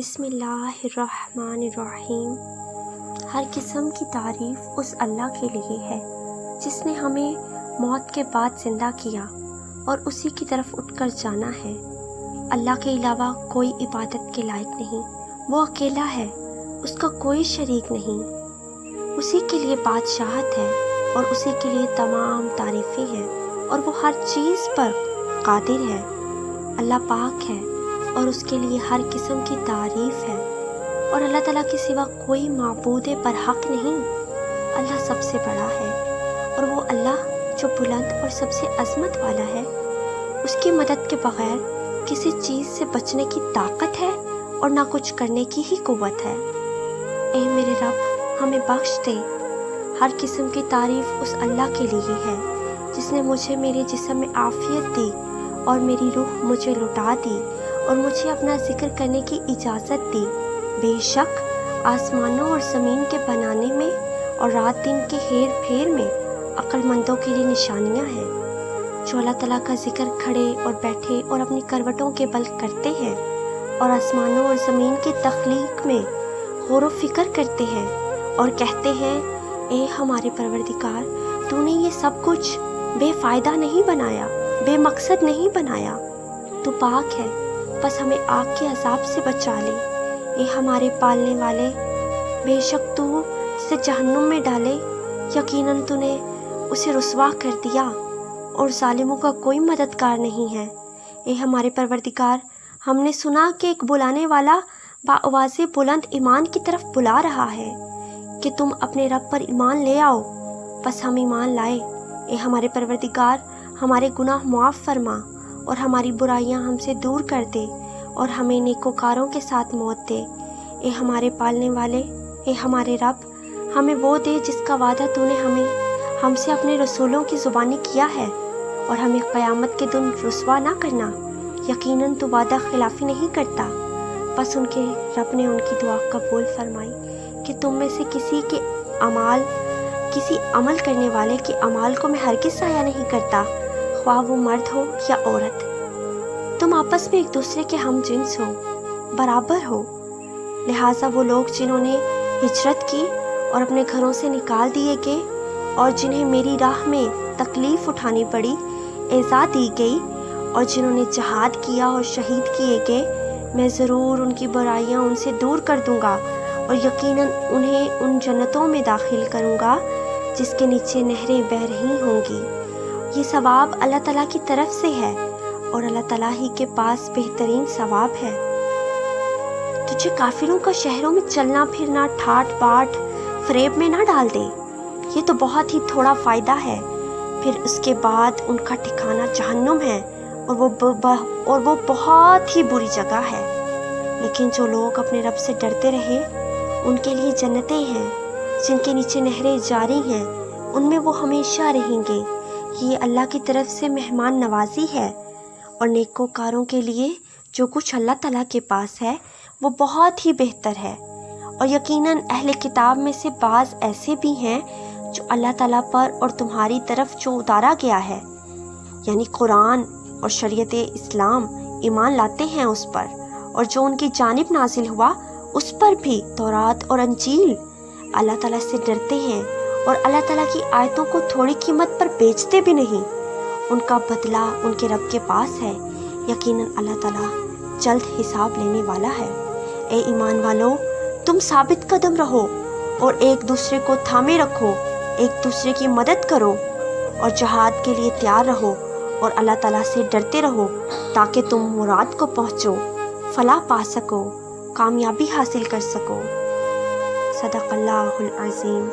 بسم اللہ الرحمن الرحیم۔ ہر قسم کی تعریف اس اللہ کے لیے ہے جس نے ہمیں موت کے بعد زندہ کیا اور اسی کی طرف اٹھ کر جانا ہے۔ اللہ کے علاوہ کوئی عبادت کے لائق نہیں، وہ اکیلا ہے، اس کا کوئی شریک نہیں، اسی کے لیے بادشاہت ہے اور اسی کے لیے تمام تعریفیں ہیں اور وہ ہر چیز پر قادر ہے۔ اللہ پاک ہے اور اس کے لیے ہر قسم کی تعریف ہے اور اللہ تعالیٰ کے سوا کوئی معبود برحق نہیں۔ اللہ سب سے بڑا ہے اور وہ اللہ جو بلند اور سب سے عظمت والا ہے، اس کی مدد کے بغیر کسی چیز سے بچنے کی طاقت ہے اور نہ کچھ کرنے کی ہی قوت ہے۔ اے میرے رب، ہمیں بخش دے۔ ہر قسم کی تعریف اس اللہ کے لیے ہے جس نے مجھے میرے جسم میں عافیت دی اور میری روح مجھے لوٹا دی اور مجھے اپنا ذکر کرنے کی اجازت دی۔ بے شک آسمانوں اور زمین کے بنانے میں اور رات دن کے ہیر پھیر میں عقل مندوں کے لیے نشانیاں ہیں، جو اللہ تعالیٰ کا ذکر کھڑے اور بیٹھے اور اپنی کروٹوں کے بل کرتے ہیں اور آسمانوں اور زمین کی تخلیق میں غور و فکر کرتے ہیں اور کہتے ہیں، اے ہمارے پروردگار، تو نے یہ سب کچھ بے فائدہ نہیں بنایا، بے مقصد نہیں بنایا، تو پاک ہے، بس ہمیں آگ کے عذاب سے بچا لے۔ اے ہمارے پالنے والے، بے شک تو جسے جہنم میں ڈالے، یقیناً تو نے اسے رسوا کر دیا اور ظالموں کا کوئی مددگار نہیں ہے۔ اے ہمارے پروردگار، ہم نے سنا کہ ایک بلانے والا بآواز بلند ایمان کی طرف بلا رہا ہے کہ تم اپنے رب پر ایمان لے آؤ، بس ہم ایمان لائے۔ اے ہمارے پروردگار، ہمارے گناہ معاف فرما اور ہماری برائیاں ہم سے دور کر دے اور ہمیں نیکوکاروں کے ساتھ موت دے۔ اے ہمارے پالنے والے، اے ہمارے رب، ہمیں وہ دے جس کا وعدہ تو نے ہم سے اپنے رسولوں کی زبانی کیا ہے اور ہمیں قیامت کے دن رسوا نہ کرنا، یقیناً تو وعدہ خلافی نہیں کرتا۔ بس ان کے رب نے ان کی دعا قبول فرمائی کہ تم میں سے کسی عمل کرنے والے کے اعمال کو میں ہرگز ضائع نہیں کرتا، خواہ وہ مرد ہو یا عورت۔ تم آپس میں ایک دوسرے کے ہم جنس ہو، برابر ہو، لہٰذا وہ لوگ جنہوں نے ہجرت کی اور اپنے گھروں سے نکال دیے گئے اور جنہیں میری راہ میں تکلیف اٹھانی پڑی، ایذا دی گئی، اور جنہوں نے جہاد کیا اور شہید کیے گئے، میں ضرور ان کی برائیاں ان سے دور کر دوں گا اور یقیناً انہیں ان جنتوں میں داخل کروں گا جس کے نیچے نہریں بہہ رہی ہوں گی۔ یہ ثواب اللہ تعالیٰ کی طرف سے ہے اور اللہ تعالیٰ ہی کے پاس بہترین ثواب ہے۔ تجھے کافروں کا شہروں میں چلنا پھرنا ٹھاٹ باٹ فریب میں نہ ڈال دے، یہ تو بہت ہی تھوڑا فائدہ ہے، پھر اس کے بعد ان کا ٹھکانہ جہنم ہے اور وہ بہت ہی بری جگہ ہے۔ لیکن جو لوگ اپنے رب سے ڈرتے رہے، ان کے لیے جنتیں ہیں جن کے نیچے نہریں جاری ہیں، ان میں وہ ہمیشہ رہیں گے۔ یہ اللہ کی طرف سے مہمان نوازی ہے اور نیکوکاروں کے لیے جو کچھ اللہ تعالیٰ کے پاس ہے وہ بہت ہی بہتر ہے۔ اور یقیناً اہل کتاب میں سے بعض ایسے بھی ہیں جو اللہ تعالیٰ پر اور تمہاری طرف جو اتارا گیا ہے، یعنی قرآن اور شریعت اسلام، ایمان لاتے ہیں اس پر، اور جو ان کی جانب نازل ہوا اس پر بھی، تورات اور انجیل، اللہ تعالیٰ سے ڈرتے ہیں اور اللہ تعالیٰ کی آیتوں کو تھوڑی قیمت پر بیچتے بھی نہیں۔ ان کا بدلہ ان کے رب کے پاس ہے، یقیناً اللہ تعالیٰ جلد حساب لینے والا ہے۔ اے ایمان والو، تم ثابت قدم رہو اور ایک دوسرے کو تھامے رکھو، ایک دوسرے کی مدد کرو اور جہاد کے لیے تیار رہو اور اللہ تعالیٰ سے ڈرتے رہو تاکہ تم مراد کو پہنچو، فلاح پا سکو، کامیابی حاصل کر سکو۔ صدق اللہ العظیم۔